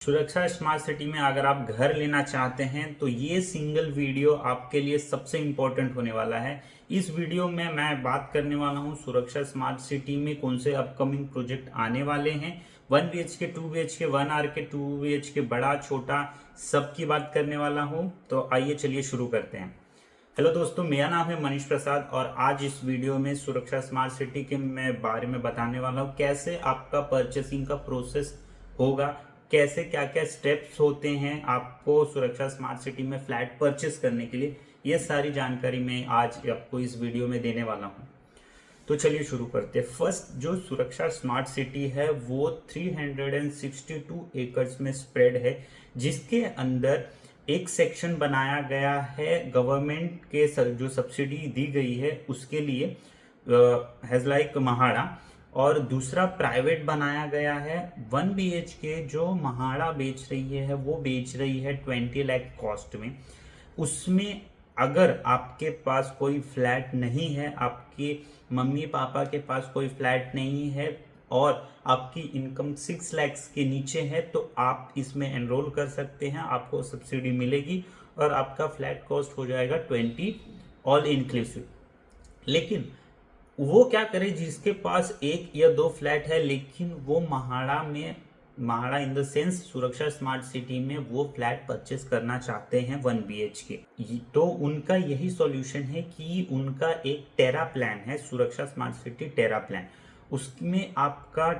सुरक्षा smart city में अगर आप घर लेना चाहते हैं तो ये सिंगल वीडियो आपके लिए सबसे इम्पोर्टेंट होने वाला है। इस वीडियो में मैं बात करने वाला हूँ सुरक्षा स्मार्ट सिटी में कौन से अपकमिंग प्रोजेक्ट आने वाले हैं। 1 BHK 2 BHK 1 RK 2 BHK बड़ा छोटा सबकी बात करने वाला हूँ। तो आइए चलिए शुरू करते हैं। हेलो दोस्तों, मेरा नाम है मनीष प्रसाद और आज इस वीडियो में सुरक्षा स्मार्ट सिटी के मैं बारे में बताने वाला हूँ कैसे आपका परचेसिंग का प्रोसेस होगा, कैसे क्या क्या स्टेप्स होते हैं आपको सुरक्षा स्मार्ट सिटी में फ्लैट परचेस करने के लिए। ये सारी जानकारी मैं आज आपको इस वीडियो में देने वाला हूँ। तो चलिए शुरू करते हैं। फर्स्ट, जो सुरक्षा स्मार्ट सिटी है वो 362 एकर्स में स्प्रेड है, जिसके अंदर एक सेक्शन बनाया गया है गवर्नमेंट के जो सब्सिडी दी गई है उसके लिए, हैज लाइक महाड़ा, और दूसरा प्राइवेट बनाया गया है 1 BHK जो महाड़ा बेच रही है वो बेच रही है 20 लाख कॉस्ट में। उसमें अगर आपके पास कोई फ्लैट नहीं है, आपके मम्मी पापा के पास कोई फ्लैट नहीं है और आपकी इनकम 6 लाख के नीचे है तो आप इसमें एनरोल कर सकते हैं, आपको सब्सिडी मिलेगी और आपका फ्लैट कॉस्ट हो जाएगा 20 ऑल इंक्लूसिव। लेकिन वो क्या करे जिसके पास एक या दो फ्लैट है लेकिन वो महाड़ा इन द सेंस सुरक्षा स्मार्ट सिटी में वो फ्लैट परचेस करना चाहते हैं 1 BHK, तो उनका यही सॉल्यूशन है कि उनका एक टेरा प्लान है, सुरक्षा स्मार्ट सिटी टेरा प्लान। उसमें आपका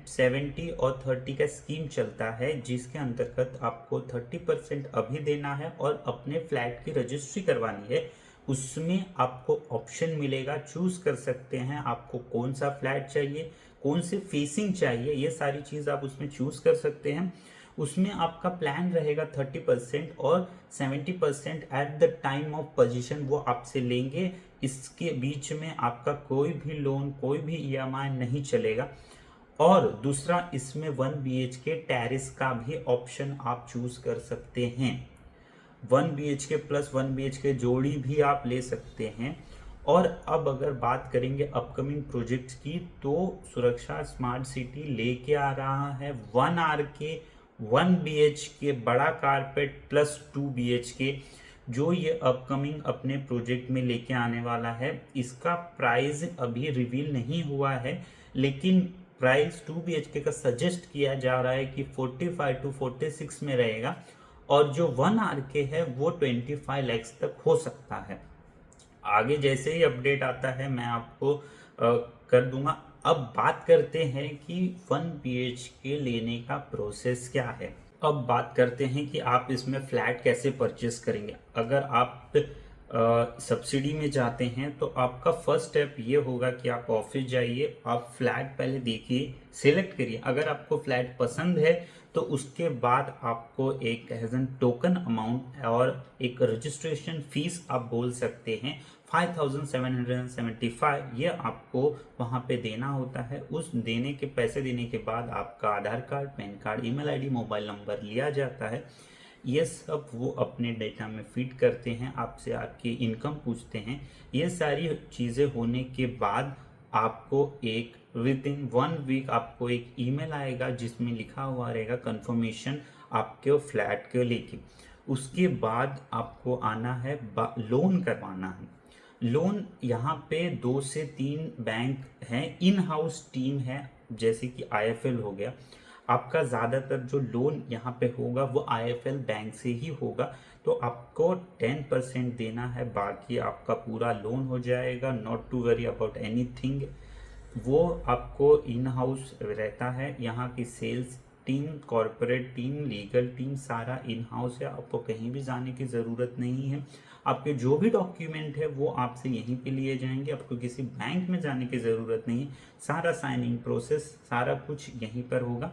70 और 30 का स्कीम चलता है, जिसके अंतर्गत आपको 30% अभी देना है और अपने फ्लैट की रजिस्ट्री करवानी है। उसमें आपको ऑप्शन मिलेगा, चूज कर सकते हैं आपको कौन सा फ्लैट चाहिए, कौन से फेसिंग चाहिए, ये सारी चीज आप उसमें चूज कर सकते हैं। उसमें आपका प्लान रहेगा 30% और 70% at the time of position वो आपसे लेंगे। इसके बीच में आपका कोई भी लोन, कोई भी EMI नहीं चलेगा। और दूसरा, इसमें 1 BHK टेरेस का भी ऑप्शन आप चूज कर सकते हैं। 1 BHK प्लस 1 BHK जोड़ी भी आप ले सकते हैं। और अब अगर बात करेंगे अपकमिंग प्रोजेक्ट्स की, तो सुरक्षा स्मार्ट सिटी लेके आ रहा है 1 RK 1 BHK बड़ा कारपेट प्लस 2 BHK, जो ये अपकमिंग अपने प्रोजेक्ट में लेके आने वाला है। इसका प्राइस अभी रिवील नहीं हुआ है, लेकिन प्राइस 2 BHK का सजेस्ट किया जा रहा है कि 45 to 46 में रहेगा और जो 1 RK है वो 25 लाख तक हो सकता है। आगे जैसे ही अपडेट आता है मैं आपको कर दूंगा। अब बात करते हैं कि 1 BHK लेने का प्रोसेस क्या है। अब बात करते हैं कि आप इसमें फ्लैट कैसे परचेस करेंगे। अगर आप सब्सिडी में जाते हैं तो आपका फर्स्ट स्टेप ये होगा कि आप ऑफिस जाइए, आप फ्लैट पहले देखिए, सिलेक्ट करिए। अगर आपको फ्लैट पसंद है तो उसके बाद आपको एक एज एन टोकन अमाउंट और एक रजिस्ट्रेशन फीस आप बोल सकते हैं 5775, ये आपको वहां पे देना होता है। उस देने के पैसे देने के बाद आपका Aadhaar card, PAN card, email ID, mobile number लिया जाता है। ये सब वो अपने डेटा में फीड करते हैं, आपसे आपकी इनकम पूछते हैं। ये सारी चीज़ें होने के बाद आपको एक विद इन 1 वीक आपको एक ईमेल आएगा जिसमें लिखा हुआ रहेगा कंफर्मेशन आपके फ्लैट के लेके। उसके बाद आपको आना है लोन करवाना है। लोन यहाँ पे 2 से 3 बैंक हैं, इन हाउस टीम है, जैसे कि IFL हो गया। आपका ज़्यादातर जो लोन यहाँ पे होगा वो IFL बैंक से ही होगा, तो आपको 10% देना है, बाकी आपका पूरा लोन हो जाएगा। Not to worry about anything, वो आपको इन हाउस रहता है। यहाँ की sales team, corporate team, legal team सारा इन हाउस है, आपको कहीं भी जाने की ज़रूरत नहीं है। आपके जो भी डॉक्यूमेंट है वो आपसे यहीं पे लिए जाएंगे, आपको किसी बैंक में जाने की ज़रूरत नहीं है। सारा साइनिंग प्रोसेस सारा कुछ यहीं पर होगा।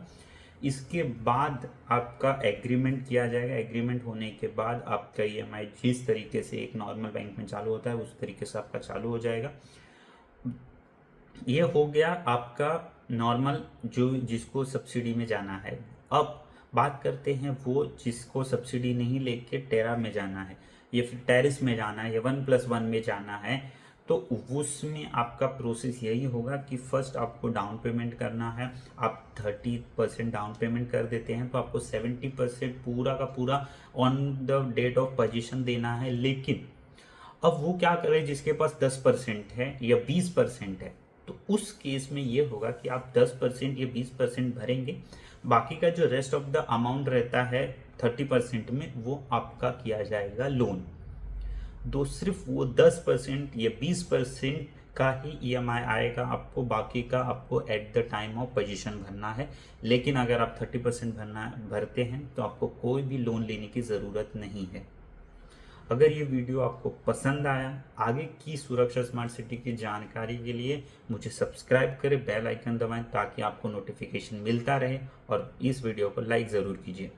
इसके बाद आपका एग्रीमेंट किया जाएगा। एग्रीमेंट होने के बाद आपका EMI जिस तरीके से एक नॉर्मल बैंक में चालू होता है उस तरीके से आपका चालू हो जाएगा। ये हो गया आपका नॉर्मल, जो जिसको सब्सिडी में जाना है। अब बात करते हैं वो जिसको सब्सिडी नहीं लेके टेरा में जाना है, ये फिर टेरिस में जाना है या 1+1 में जाना है। तो उसमें आपका प्रोसेस यही होगा कि फर्स्ट आपको डाउन पेमेंट करना है। आप 30% डाउन पेमेंट कर देते हैं तो आपको 70% पूरा का पूरा on the date of position देना है। लेकिन अब वो क्या करे जिसके पास 10% है या 20% है, तो उस केस में ये होगा कि आप 10% या 20% भरेंगे, बाकी का जो रेस्ट ऑफ द अमाउंट रहता है 30% में वो आपका किया जाएगा लोन। तो सिर्फ वो 10% या 20% का ही ईएमआई आएगा आपको, बाकी का आपको at the time of position भरना है। लेकिन अगर आप 30% भरते हैं तो आपको कोई भी लोन लेने की ज़रूरत नहीं है। अगर ये वीडियो आपको पसंद आया, आगे की सुरक्षा स्मार्ट सिटी की जानकारी के लिए मुझे सब्सक्राइब करें, बेल आइकन दबाएं ताकि आपको नोटिफिकेशन मिलता रहे, और इस वीडियो को लाइक ज़रूर कीजिए।